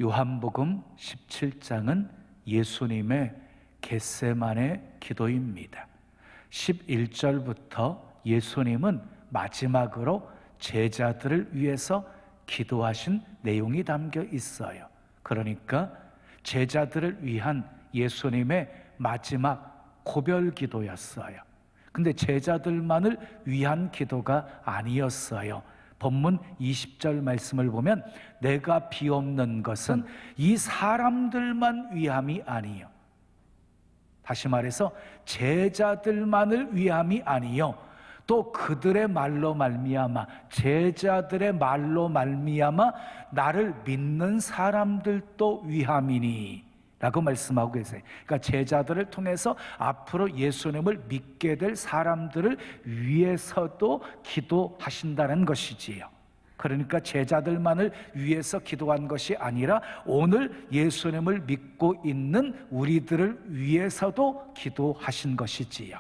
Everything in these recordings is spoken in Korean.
요한복음 17장은 예수님의 겟세마네 기도입니다. 11절부터 예수님은 마지막으로 제자들을 위해서 기도하신 내용이 담겨 있어요. 그러니까 제자들을 위한 예수님의 마지막 고별 기도였어요. 근데 제자들만을 위한 기도가 아니었어요. 본문 20절 말씀을 보면 내가 비옵는 것은 이 사람들만 위함이 아니요, 다시 말해서 제자들만을 위함이 아니요, 또 그들의 말로 말미암아, 제자들의 말로 말미암아 나를 믿는 사람들도 위함이니 라고 말씀하고 계세요. 그러니까 제자들을 통해서 앞으로 예수님을 믿게 될 사람들을 위해서도 기도하신다는 것이지요. 그러니까 제자들만을 위해서 기도한 것이 아니라 오늘 예수님을 믿고 있는 우리들을 위해서도 기도하신 것이지요.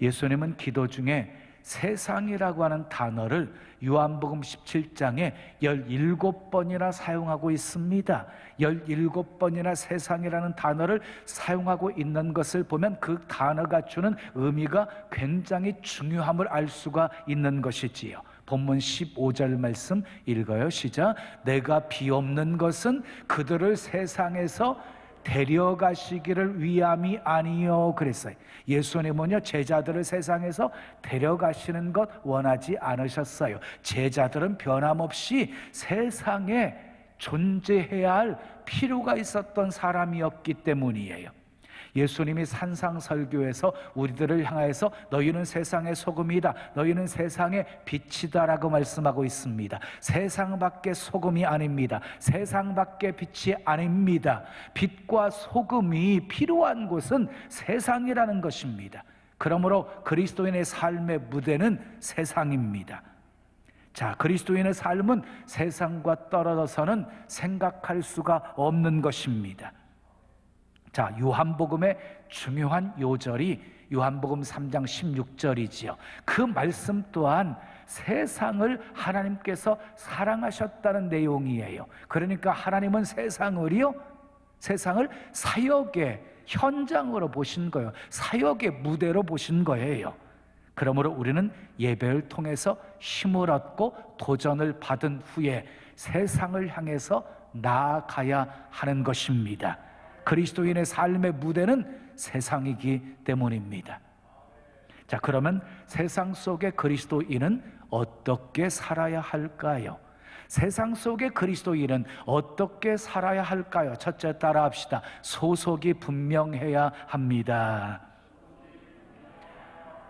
예수님은 기도 중에 세상이라고 하는 단어를 요한복음 17장에 17번이나 사용하고 있습니다. 17번이나 세상이라는 단어를 사용하고 있는 것을 보면 그 단어가 주는 의미가 굉장히 중요함을 알 수가 있는 것이지요. 본문 15절 말씀 읽어요. 시작. 내가 비옵는 것은 그들을 세상에서 데려가시기를 위함이 아니요 그랬어요. 예수님은요, 제자들을 세상에서 데려가시는 것 원하지 않으셨어요. 제자들은 변함없이 세상에 존재해야 할 필요가 있었던 사람이었기 때문이에요. 예수님이 산상설교에서 우리들을 향해서 너희는 세상의 소금이다, 너희는 세상의 빛이다 라고 말씀하고 있습니다. 세상 밖의 소금이 아닙니다. 세상 밖의 빛이 아닙니다. 빛과 소금이 필요한 곳은 세상이라는 것입니다. 그러므로 그리스도인의 삶의 무대는 세상입니다. 자, 그리스도인의 삶은 세상과 떨어져서는 생각할 수가 없는 것입니다. 자, 요한복음의 중요한 요절이 요한복음 3장 16절이지요. 그 말씀 또한 세상을 하나님께서 사랑하셨다는 내용이에요. 그러니까 하나님은 세상을 사역의 현장으로 보신 거예요. 사역의 무대로 보신 거예요. 그러므로 우리는 예배를 통해서 힘을 얻고 도전을 받은 후에 세상을 향해서 나아가야 하는 것입니다. 그리스도인의 삶의 무대는 세상이기 때문입니다. 자, 그러면 세상 속의 그리스도인은 어떻게 살아야 할까요? 세상 속의 그리스도인은 어떻게 살아야 할까요? 첫째, 따라 합시다. 소속이 분명해야 합니다.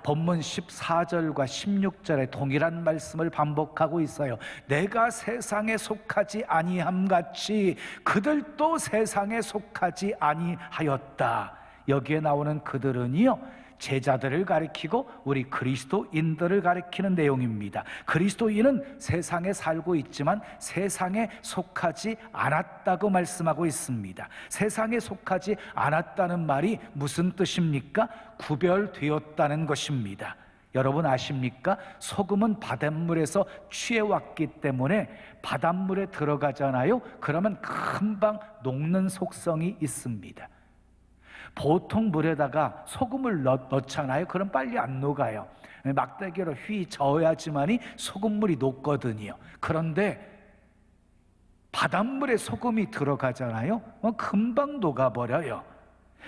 본문 14절과 16절에 동일한 말씀을 반복하고 있어요. 내가 세상에 속하지 아니함같이 그들도 세상에 속하지 아니하였다. 여기에 나오는 그들은요, 제자들을 가리키고 우리 그리스도인들을 가리키는 내용입니다. 그리스도인은 세상에 살고 있지만 세상에 속하지 않았다고 말씀하고 있습니다. 세상에 속하지 않았다는 말이 무슨 뜻입니까? 구별되었다는 것입니다. 여러분 아십니까? 소금은 바닷물에서 취해왔기 때문에 바닷물에 들어가잖아요. 그러면 금방 녹는 속성이 있습니다. 보통 물에다가 소금을 넣잖아요. 그럼 빨리 안 녹아요. 막대기로 휘 저어야지만이 소금물이 녹거든요. 그런데 바닷물에 소금이 들어가잖아요. 금방 녹아버려요.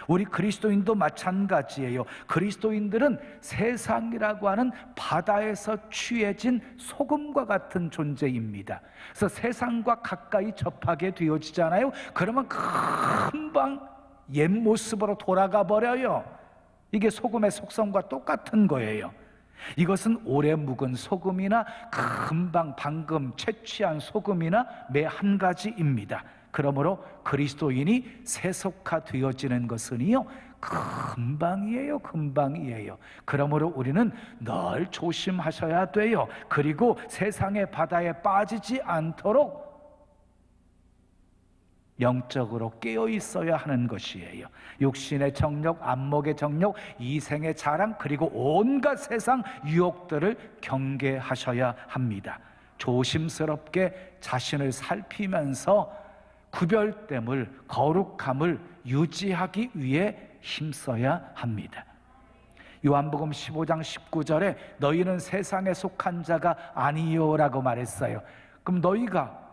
우리 그리스도인도 마찬가지예요. 그리스도인들은 세상이라고 하는 바다에서 취해진 소금과 같은 존재입니다. 그래서 세상과 가까이 접하게 되어지잖아요. 그러면 금방 옛 모습으로 돌아가 버려요. 이게 소금의 속성과 똑같은 거예요. 이것은 오래 묵은 소금이나 금방 방금 채취한 소금이나 매 한 가지입니다. 그러므로 그리스도인이 세속화되어지는 것은요, 금방이에요. 금방이에요. 그러므로 우리는 늘 조심하셔야 돼요. 그리고 세상의 바다에 빠지지 않도록 영적으로 깨어 있어야 하는 것이에요. 육신의 정욕, 안목의 정욕, 이생의 자랑, 그리고 온갖 세상 유혹들을 경계하셔야 합니다. 조심스럽게 자신을 살피면서 구별됨을, 거룩함을 유지하기 위해 힘써야 합니다. 요한복음 15장 19절에 너희는 세상에 속한 자가 아니요라고 말했어요. 그럼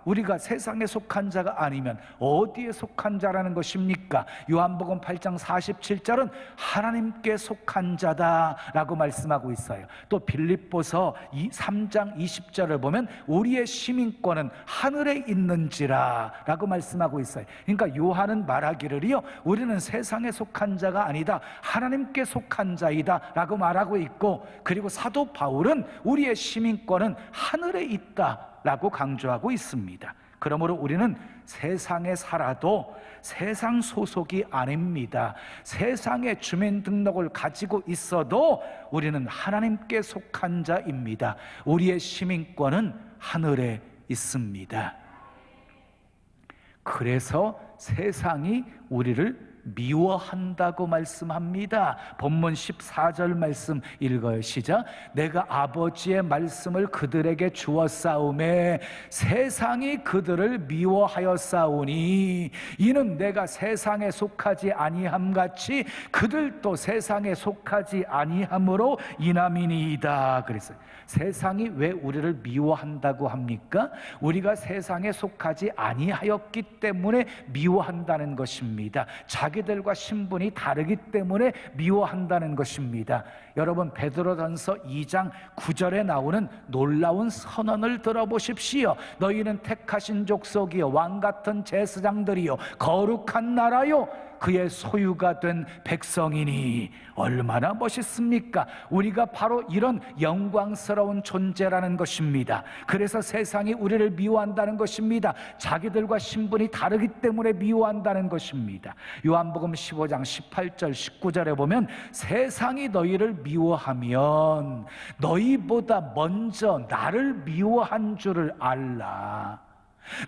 우리가 세상에 속한 자가 아니면 어디에 속한 자라는 것입니까? 요한복음 8장 47절은 하나님께 속한 자다라고 말씀하고 있어요. 또 빌립보서 3장 20절을 보면 우리의 시민권은 하늘에 있는지라 라고 말씀하고 있어요. 그러니까 요한은 말하기를요, 우리는 세상에 속한 자가 아니다, 하나님께 속한 자이다 라고 말하고 있고, 그리고 사도 바울은 우리의 시민권은 하늘에 있다 라고 강조하고 있습니다. 그러므로 우리는 세상에 살아도 세상 소속이 아닙니다. 세상의 주민등록을 가지고 있어도 우리는 하나님께 속한 자입니다. 우리의 시민권은 하늘에 있습니다. 그래서 세상이 우리를 미워한다고 말씀합니다. 본문 14절 말씀 읽어요. 시작. 내가 아버지의 말씀을 그들에게 주었사오매 세상이 그들을 미워하였사오니 이는 내가 세상에 속하지 아니함같이 그들도 세상에 속하지 아니함으로 인함이니이다 그랬어요. 세상이 왜 우리를 미워한다고 합니까? 우리가 세상에 속하지 아니하였기 때문에 미워한다는 것입니다. 자기들과 신분이 다르기 때문에 미워한다는 것입니다. 여러분, 베드로전서 2장 9절에 나오는 놀라운 선언을 들어보십시오. 너희는 택하신 족속이요 왕같은 제사장들이요 거룩한 나라요 그의 소유가 된 백성이니. 얼마나 멋있습니까? 우리가 바로 이런 영광스러운 존재라는 것입니다. 그래서 세상이 우리를 미워한다는 것입니다. 자기들과 신분이 다르기 때문에 미워한다는 것입니다. 요한복음 15장 18절 19절에 보면 세상이 너희를 미워하면 너희보다 먼저 나를 미워한 줄을 알라.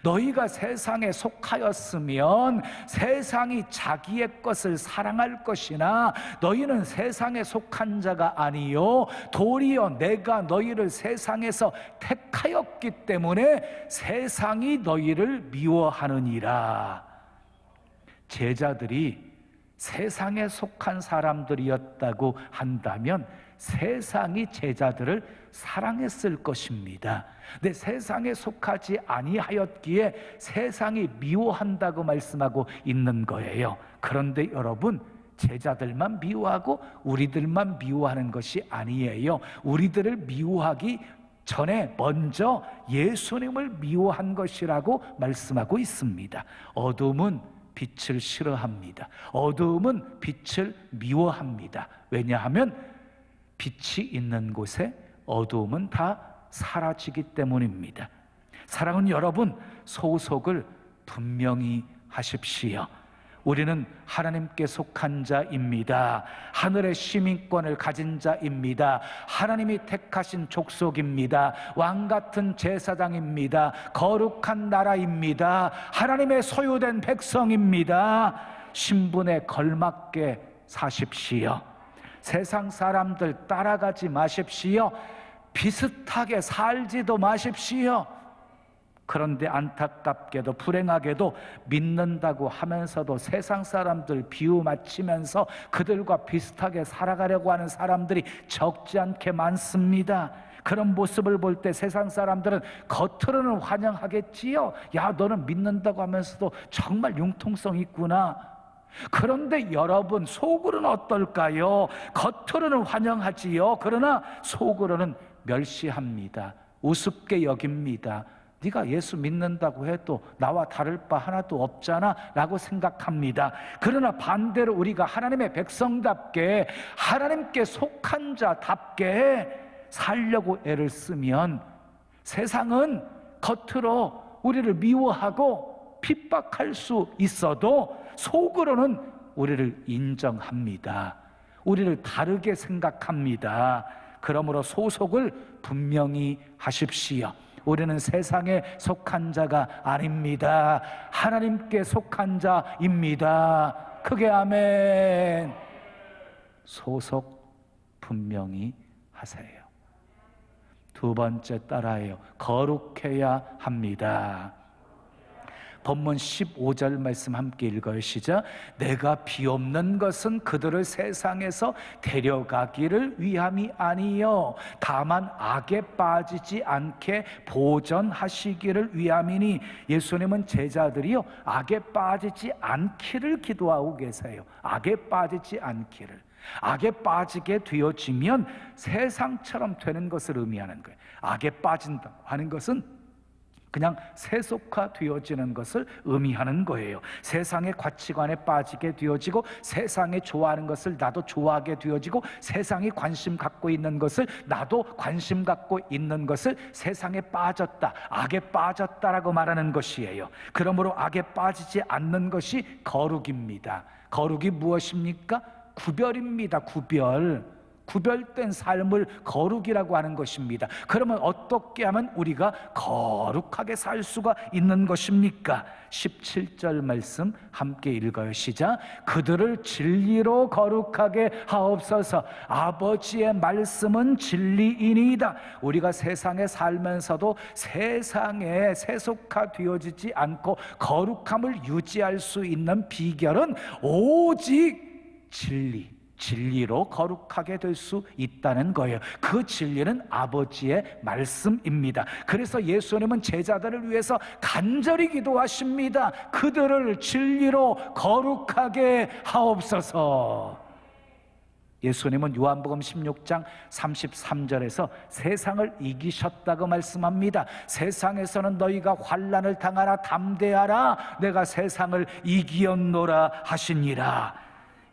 너희가 세상에 속하였으면 세상이 자기의 것을 사랑할 것이나 너희는 세상에 속한 자가 아니요 도리어 내가 너희를 세상에서 택하였기 때문에 세상이 너희를 미워하느니라. 제자들이 세상에 속한 사람들이었다고 한다면 세상이 제자들을 사랑했을 것입니다. 근데 세상에 속하지 아니하였기에 세상이 미워한다고 말씀하고 있는 거예요. 그런데 여러분, 제자들만 미워하고 우리들만 미워하는 것이 아니에요. 우리들을 미워하기 전에 먼저 예수님을 미워한 것이라고 말씀하고 있습니다. 어둠은 빛을 싫어합니다. 어둠은 빛을 미워합니다. 왜냐하면 빛이 있는 곳에 어두움은 다 사라지기 때문입니다. 사랑하는 여러분, 소속을 분명히 하십시오. 우리는 하나님께 속한 자입니다. 하늘의 시민권을 가진 자입니다. 하나님이 택하신 족속입니다. 왕같은 제사장입니다. 거룩한 나라입니다. 하나님의 소유된 백성입니다. 신분에 걸맞게 사십시오. 세상 사람들 따라가지 마십시오. 비슷하게 살지도 마십시오. 그런데 안타깝게도 불행하게도 믿는다고 하면서도 세상 사람들 비유 맞추면서 그들과 비슷하게 살아가려고 하는 사람들이 적지 않게 많습니다. 그런 모습을 볼 때 세상 사람들은 겉으로는 환영하겠지요. 야, 너는 믿는다고 하면서도 정말 융통성 있구나. 그런데 여러분, 속으로는 어떨까요? 겉으로는 환영하지요. 그러나 속으로는 멸시합니다. 우습게 여깁니다. 네가 예수 믿는다고 해도 나와 다를 바 하나도 없잖아 라고 생각합니다. 그러나 반대로 우리가 하나님의 백성답게 하나님께 속한 자답게 살려고 애를 쓰면 세상은 겉으로 우리를 미워하고 핍박할 수 있어도 속으로는 우리를 인정합니다. 우리를 다르게 생각합니다. 그러므로 소속을 분명히 하십시오. 우리는 세상에 속한 자가 아닙니다. 하나님께 속한 자입니다. 크게 아멘. 소속 분명히 하세요. 두 번째 따라해요. 거룩해야 합니다. 본문 15절 말씀 함께 읽어요. 시작. 내가 비옵는 것은 그들을 세상에서 데려가기를 위함이 아니요 다만 악에 빠지지 않게 보전하시기를 위함이니. 예수님은 제자들이요 악에 빠지지 않기를 기도하고 계세요. 악에 빠지지 않기를. 악에 빠지게 되어지면 세상처럼 되는 것을 의미하는 거예요. 악에 빠진다고 하는 것은 그냥 세속화되어지는 것을 의미하는 거예요. 세상의 가치관에 빠지게 되어지고 세상에 좋아하는 것을 나도 좋아하게 되어지고 세상이 관심 갖고 있는 것을 나도 관심 갖고 있는 것을 세상에 빠졌다, 악에 빠졌다라고 말하는 것이에요. 그러므로 악에 빠지지 않는 것이 거룩입니다. 거룩이 무엇입니까? 구별입니다. 구별된 삶을 거룩이라고 하는 것입니다. 그러면 어떻게 하면 우리가 거룩하게 살 수가 있는 것입니까? 17절 말씀 함께 읽어요. 시작. 그들을 진리로 거룩하게 하옵소서. 아버지의 말씀은 진리이니이다. 우리가 세상에 살면서도 세상에 세속화되어지지 않고 거룩함을 유지할 수 있는 비결은 오직 진리로 거룩하게 될 수 있다는 거예요. 그 진리는 아버지의 말씀입니다. 그래서 예수님은 제자들을 위해서 간절히 기도하십니다. 그들을 진리로 거룩하게 하옵소서. 예수님은 요한복음 16장 33절에서 세상을 이기셨다고 말씀합니다. 세상에서는 너희가 환난을 당하라 담대하라 내가 세상을 이기었노라 하시니라.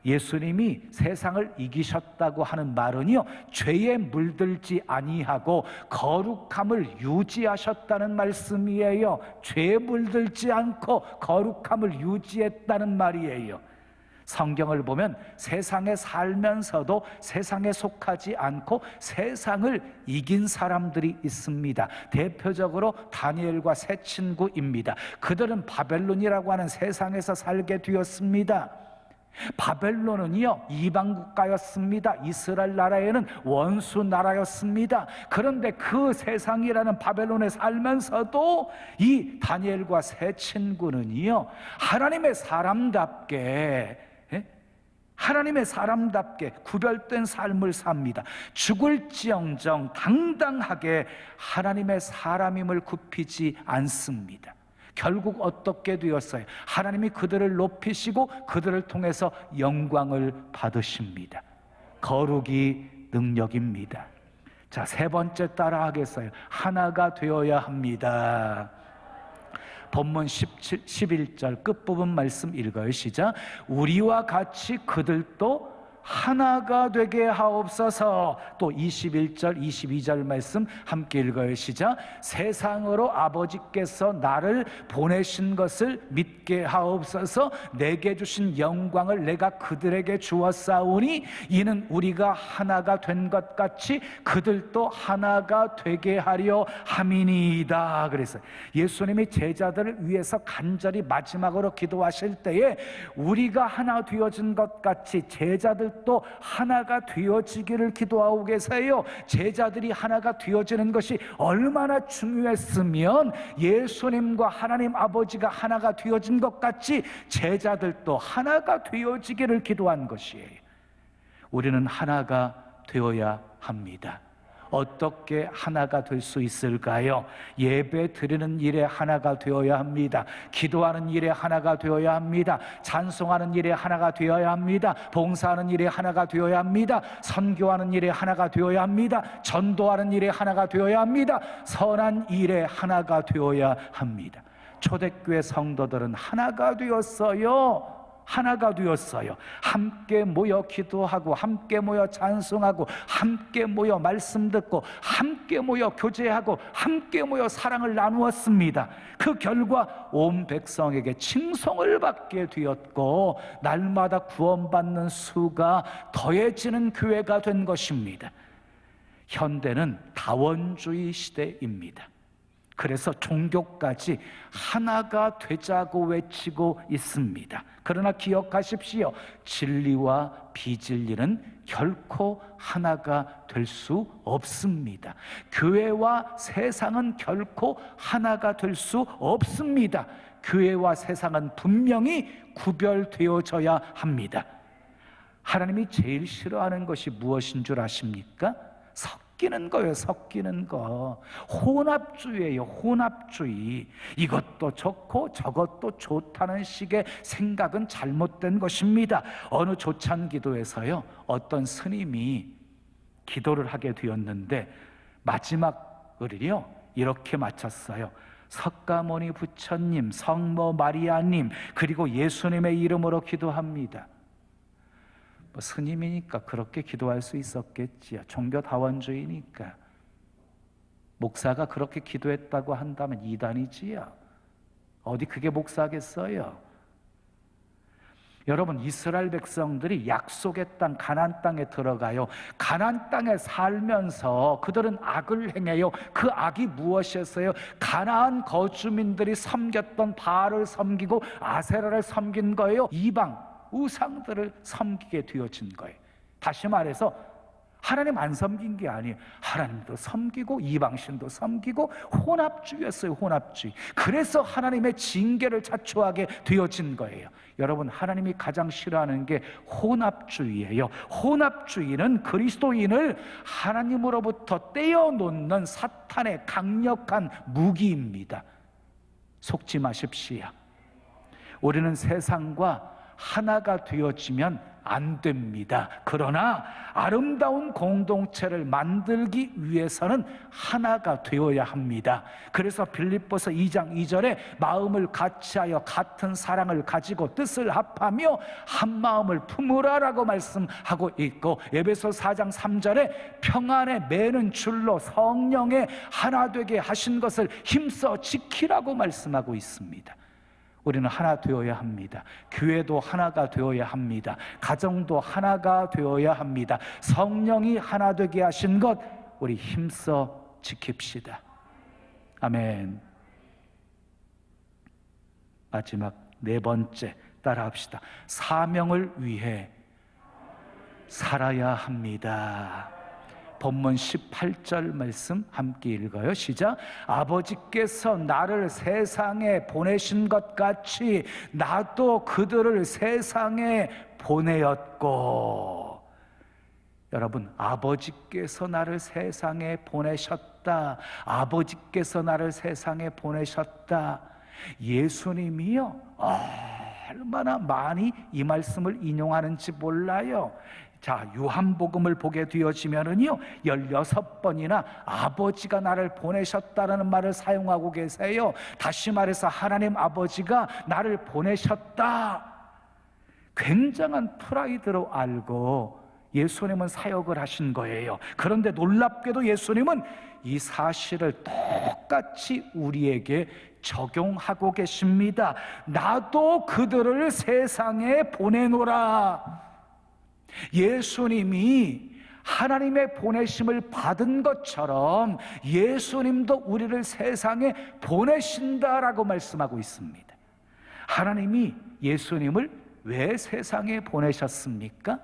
예수님이 세상을 이기셨다고 하는 말은요, 죄에 물들지 아니하고 거룩함을 유지하셨다는 말씀이에요. 죄에 물들지 않고 거룩함을 유지했다는 말이에요. 성경을 보면 세상에 살면서도 세상에 속하지 않고 세상을 이긴 사람들이 있습니다. 대표적으로 다니엘과 세 친구입니다. 그들은 바벨론이라고 하는 세상에서 살게 되었습니다. 바벨론은요 이방 국가였습니다. 이스라엘 나라에는 원수 나라였습니다. 그런데 그 세상이라는 바벨론에 살면서도 이 다니엘과 세 친구는요 하나님의 사람답게 구별된 삶을 삽니다. 죽을지언정 당당하게 하나님의 사람임을 굽히지 않습니다. 결국 어떻게 되었어요? 하나님이 그들을 높이시고 그들을 통해서 영광을 받으십니다. 거룩이 능력입니다. 자, 세 번째 따라 하겠어요. 하나가 되어야 합니다. 본문 11절 끝부분 말씀 읽어요. 시작. 우리와 같이 그들도 하나가 되게 하옵소서. 또 21절 22절 말씀 함께 읽어요. 시작. 세상으로 아버지께서 나를 보내신 것을 믿게 하옵소서. 내게 주신 영광을 내가 그들에게 주었사오니 이는 우리가 하나가 된 것 같이 그들도 하나가 되게 하려 함이니이다. 그래서 예수님이 제자들을 위해서 간절히 마지막으로 기도하실 때에 우리가 하나 되어진 것 같이 제자들 또 하나가 되어지기를 기도하고 계세요. 제자들이 하나가 되어지는 것이 얼마나 중요했으면 예수님과 하나님 아버지가 하나가 되어진 것 같이 제자들도 하나가 되어지기를 기도한 것이에요. 우리는 하나가 되어야 합니다. 어떻게 하나가 될 수 있을까요? 예배 드리는 일에 하나가 되어야 합니다. 기도하는 일에 하나가 되어야 합니다. 찬송하는 일에 하나가 되어야 합니다. 봉사하는 일에 하나가 되어야 합니다. 선교하는 일에 하나가 되어야 합니다. 전도하는 일에 하나가 되어야 합니다. 선한 일에 하나가 되어야 합니다. 초대교회 성도들은 하나가 되었어요. 하나가 되었어요. 함께 모여 기도하고 함께 모여 찬송하고 함께 모여 말씀 듣고 함께 모여 교제하고 함께 모여 사랑을 나누었습니다. 그 결과 온 백성에게 칭송을 받게 되었고 날마다 구원받는 수가 더해지는 교회가 된 것입니다. 현대는 다원주의 시대입니다. 그래서 종교까지 하나가 되자고 외치고 있습니다. 그러나 기억하십시오. 진리와 비진리는 결코 하나가 될 수 없습니다. 교회와 세상은 결코 하나가 될 수 없습니다. 교회와 세상은 분명히 구별되어져야 합니다. 하나님이 제일 싫어하는 것이 무엇인 줄 아십니까? 섞이는 거예요. 섞이는 거. 혼합주의예요. 혼합주의. 이것도 좋고 저것도 좋다는 식의 생각은 잘못된 것입니다. 어느 조찬기도에서요, 어떤 스님이 기도를 하게 되었는데 마지막 을을요 이렇게 마쳤어요. 석가모니 부처님, 성모 마리아님, 그리고 예수님의 이름으로 기도합니다. 스님이니까 그렇게 기도할 수 있었겠지요. 종교다원주의니까. 목사가 그렇게 기도했다고 한다면 이단이지요. 어디 그게 목사겠어요? 여러분, 이스라엘 백성들이 약속의 땅 가나안 땅에 들어가요. 가나안 땅에 살면서 그들은 악을 행해요. 그 악이 무엇이었어요? 가나안 거주민들이 섬겼던 바알을 섬기고 아세라를 섬긴 거예요. 이방 우상들을 섬기게 되어진 거예요. 다시 말해서 하나님 안 섬긴 게 아니에요. 하나님도 섬기고 이방신도 섬기고 혼합주의였어요. 혼합주의. 그래서 하나님의 징계를 자초하게 되어진 거예요. 여러분, 하나님이 가장 싫어하는 게 혼합주의예요. 혼합주의는 그리스도인을 하나님으로부터 떼어놓는 사탄의 강력한 무기입니다. 속지 마십시오. 우리는 세상과 하나가 되어지면 안 됩니다. 그러나 아름다운 공동체를 만들기 위해서는 하나가 되어야 합니다. 그래서 빌립보서 2장 2절에 마음을 같이하여 같은 사랑을 가지고 뜻을 합하며 한 마음을 품으라라고 말씀하고 있고, 에베소 4장 3절에 평안에 매는 줄로 성령의 하나 되게 하신 것을 힘써 지키라고 말씀하고 있습니다. 우리는 하나 되어야 합니다. 교회도 하나가 되어야 합니다. 가정도 하나가 되어야 합니다. 성령이 하나 되게 하신 것 우리 힘써 지킵시다. 아멘. 마지막 네 번째 따라합시다. 사명을 위해 살아야 합니다. 본문 18절 말씀 함께 읽어요. 시작. 아버지께서 나를 세상에 보내신 것 같이 나도 그들을 세상에 보내었고. 여러분, 아버지께서 나를 세상에 보내셨다. 아버지께서 나를 세상에 보내셨다. 예수님이요, 얼마나 많이 이 말씀을 인용하는지 몰라요. 자, 요한복음을 보게 되어지면은요 16번이나 아버지가 나를 보내셨다라는 말을 사용하고 계세요. 다시 말해서 하나님 아버지가 나를 보내셨다. 굉장한 프라이드로 알고 예수님은 사역을 하신 거예요. 그런데 놀랍게도 예수님은 이 사실을 똑같이 우리에게 적용하고 계십니다. 나도 그들을 세상에 보내노라. 예수님이 하나님의 보내심을 받은 것처럼 예수님도 우리를 세상에 보내신다라고 말씀하고 있습니다. 하나님이 예수님을 왜 세상에 보내셨습니까?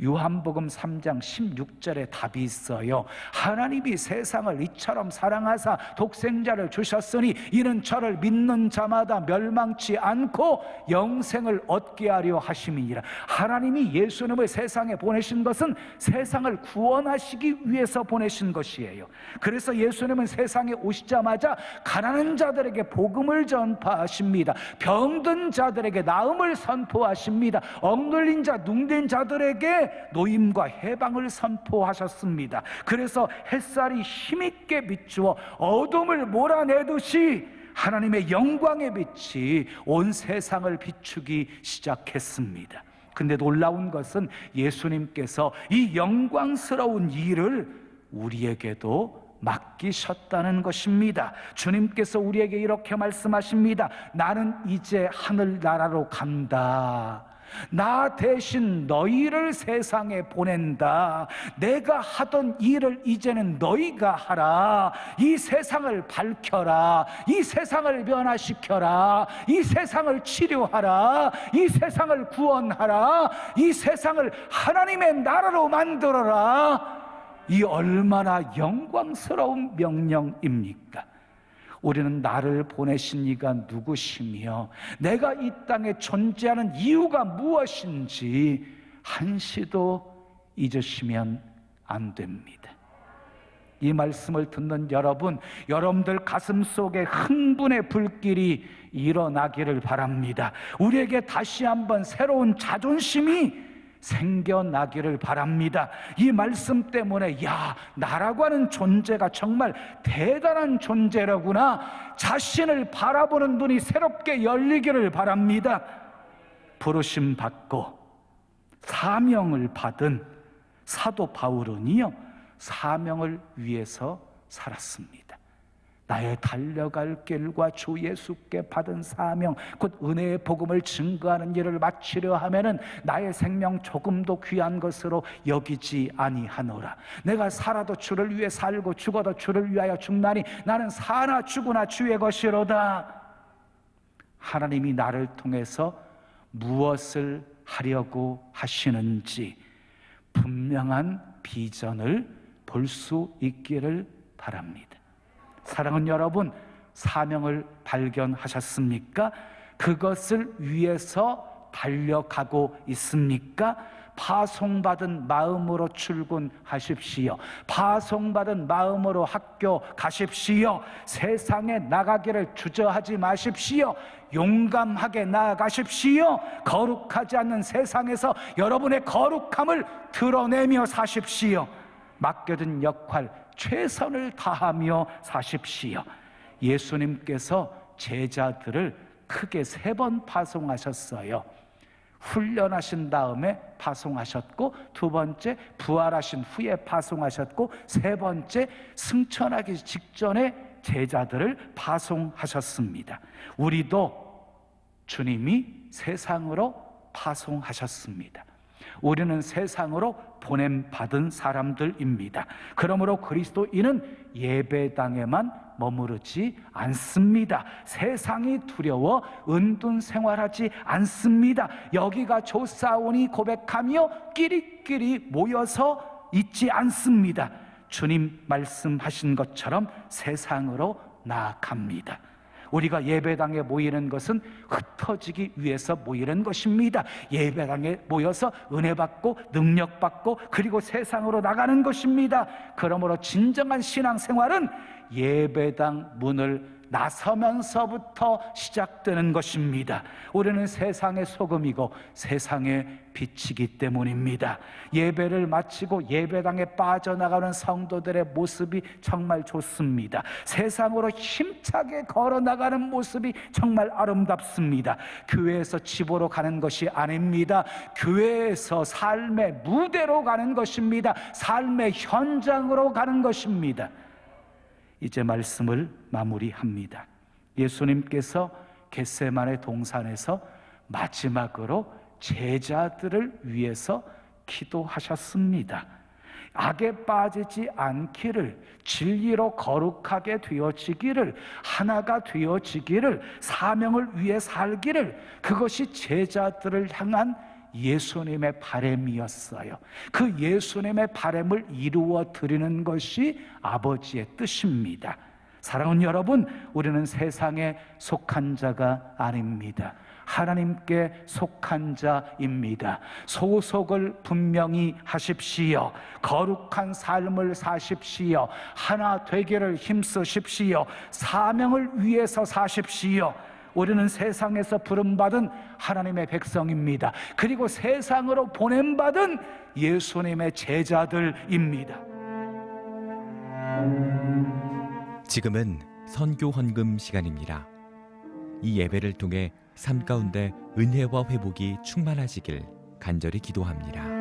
요한복음 3장 16절에 답이 있어요. 하나님이 세상을 이처럼 사랑하사 독생자를 주셨으니 이는 저를 믿는 자마다 멸망치 않고 영생을 얻게 하려 하심이니라. 하나님이 예수님을 세상에 보내신 것은 세상을 구원하시기 위해서 보내신 것이에요. 그래서 예수님은 세상에 오시자마자 가난한 자들에게 복음을 전파하십니다. 병든 자들에게 나음을 선포하십니다. 억눌린 자, 눅된 자들에게 노임과 해방을 선포하셨습니다. 그래서 햇살이 힘있게 비추어 어둠을 몰아내듯이 하나님의 영광의 빛이 온 세상을 비추기 시작했습니다. 근데 놀라운 것은 예수님께서 이 영광스러운 일을 우리에게도 맡기셨다는 것입니다. 주님께서 우리에게 이렇게 말씀하십니다. 나는 이제 하늘나라로 간다. 나 대신 너희를 세상에 보낸다. 내가 하던 일을 이제는 너희가 하라. 이 세상을 밝혀라. 이 세상을 변화시켜라. 이 세상을 치료하라. 이 세상을 구원하라. 이 세상을 하나님의 나라로 만들어라. 이 얼마나 영광스러운 명령입니까? 우리는 나를 보내신 이가 누구시며 내가 이 땅에 존재하는 이유가 무엇인지 한시도 잊으시면 안 됩니다. 이 말씀을 듣는 여러분들 가슴 속에 흥분의 불길이 일어나기를 바랍니다. 우리에게 다시 한번 새로운 자존심이 생겨나기를 바랍니다. 이 말씀 때문에 나라고 하는 존재가 정말 대단한 존재라구나, 자신을 바라보는 눈이 새롭게 열리기를 바랍니다. 부르심 받고 사명을 받은 사도 바울은요, 사명을 위해서 살았습니다. 나의 달려갈 길과 주 예수께 받은 사명, 곧 은혜의 복음을 증거하는 일을 마치려 하면은 나의 생명 조금도 귀한 것으로 여기지 아니하노라. 내가 살아도 주를 위해 살고 죽어도 주를 위하여 죽나니 나는 사나 죽으나 주의 것이로다. 하나님이 나를 통해서 무엇을 하려고 하시는지 분명한 비전을 볼 수 있기를 바랍니다. 사랑하는 여러분, 사명을 발견하셨습니까? 그것을 위해서 달려가고 있습니까? 파송받은 마음으로 출근하십시오. 파송받은 마음으로 학교 가십시오. 세상에 나가기를 주저하지 마십시오. 용감하게 나아가십시오. 거룩하지 않는 세상에서 여러분의 거룩함을 드러내며 사십시오. 맡겨진 역할 최선을 다하며 사십시오. 예수님께서 제자들을 크게 3번 파송하셨어요. 훈련하신 다음에 파송하셨고, 2번째 부활하신 후에 파송하셨고, 3번째 승천하기 직전에 제자들을 파송하셨습니다. 우리도 주님이 세상으로 파송하셨습니다. 우리는 세상으로 보냄받은 사람들입니다. 그러므로 그리스도인은 예배당에만 머무르지 않습니다. 세상이 두려워 은둔 생활하지 않습니다. 여기가 좋사오니 고백하며 끼리끼리 모여서 있지 않습니다. 주님 말씀하신 것처럼 세상으로 나아갑니다. 우리가 예배당에 모이는 것은 흩어지기 위해서 모이는 것입니다. 예배당에 모여서 은혜 받고 능력 받고 그리고 세상으로 나가는 것입니다. 그러므로 진정한 신앙생활은 예배당 문을 나서면서부터 시작되는 것입니다. 우리는 세상의 소금이고 세상의 빛이기 때문입니다. 예배를 마치고 예배당에 빠져나가는 성도들의 모습이 정말 좋습니다. 세상으로 힘차게 걸어나가는 모습이 정말 아름답습니다. 교회에서 집으로 가는 것이 아닙니다. 교회에서 삶의 무대로 가는 것입니다. 삶의 현장으로 가는 것입니다. 이제 말씀을 마무리합니다. 예수님께서 겟세마네 동산에서 마지막으로 제자들을 위해서 기도하셨습니다. 악에 빠지지 않기를, 진리로 거룩하게 되어지기를, 하나가 되어지기를, 사명을 위해 살기를, 그것이 제자들을 향한 예수님의 바람이었어요. 그 예수님의 바람을 이루어 드리는 것이 아버지의 뜻입니다. 사랑하는 여러분, 우리는 세상에 속한 자가 아닙니다. 하나님께 속한 자입니다. 소속을 분명히 하십시오. 거룩한 삶을 사십시오. 하나 되기를 힘쓰십시오. 사명을 위해서 사십시오. 우리는 세상에서 부름받은 하나님의 백성입니다. 그리고 세상으로 보냄받은 예수님의 제자들입니다. 지금은 선교 헌금 시간입니다. 이 예배를 통해 삶 가운데 은혜와 회복이 충만하시길 간절히 기도합니다.